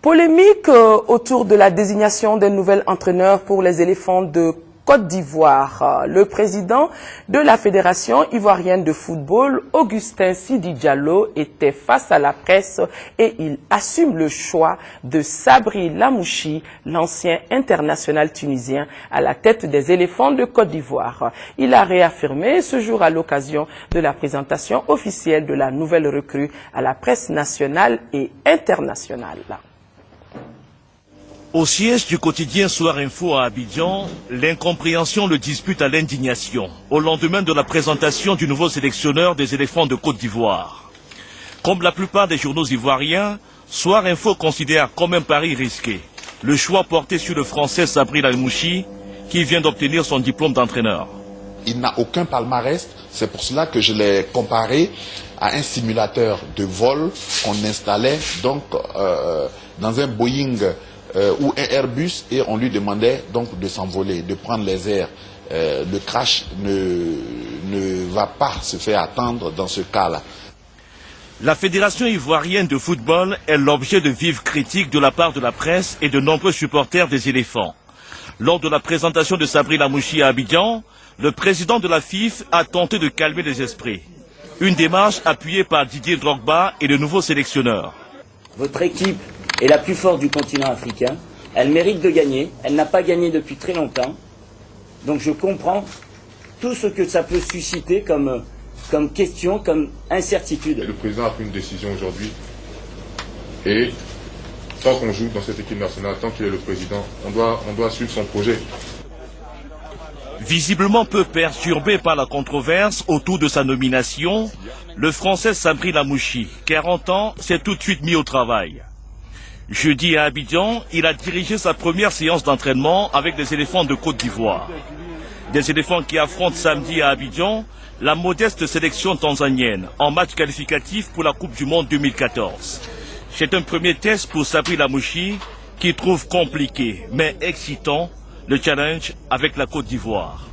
Polémique autour de la désignation d'un nouvel entraîneur pour les éléphants de Côte d'Ivoire. Le président de la Fédération ivoirienne de football, Augustin Sidi Diallo, était face à la presse et il assume le choix de Sabri Lamouchi, l'ancien international tunisien, à la tête des éléphants de Côte d'Ivoire. Il a réaffirmé ce jour à l'occasion de la présentation officielle de la nouvelle recrue à la presse nationale et internationale. Au siège du quotidien Soir Info à Abidjan, l'incompréhension le dispute à l'indignation, au lendemain de la présentation du nouveau sélectionneur des éléphants de Côte d'Ivoire. Comme la plupart des journaux ivoiriens, Soir Info considère comme un pari risqué le choix porté sur le français Sabri Lamouchi, qui vient d'obtenir son diplôme d'entraîneur. Il n'a aucun palmarès, c'est pour cela que je l'ai comparé à un simulateur de vol qu'on installait donc dans un Boeing ou un Airbus, et on lui demandait donc de s'envoler, de prendre les airs. Le crash ne va pas se faire attendre dans ce cas-là. La Fédération ivoirienne de football est l'objet de vives critiques de la part de la presse et de nombreux supporters des éléphants. Lors de la présentation de Sabri Lamouchi à Abidjan, le président de la FIF a tenté de calmer les esprits. Une démarche appuyée par Didier Drogba et le nouveau sélectionneur. Votre équipe est la plus forte du continent africain. Elle mérite de gagner. Elle n'a pas gagné depuis très longtemps. Donc je comprends tout ce que ça peut susciter comme question, comme incertitude. Le président a pris une décision aujourd'hui. Et tant qu'on joue dans cette équipe nationale, tant qu'il est le président, on doit suivre son projet. Visiblement peu perturbé par la controverse autour de sa nomination, le français Sabri Lamouchi, 40 ans, s'est tout de suite mis au travail. Jeudi à Abidjan, il a dirigé sa première séance d'entraînement avec les éléphants de Côte d'Ivoire. Des éléphants qui affrontent samedi à Abidjan la modeste sélection tanzanienne en match qualificatif pour la Coupe du Monde 2014. C'est un premier test pour Sabri Lamouchi qui trouve compliqué mais excitant le challenge avec la Côte d'Ivoire.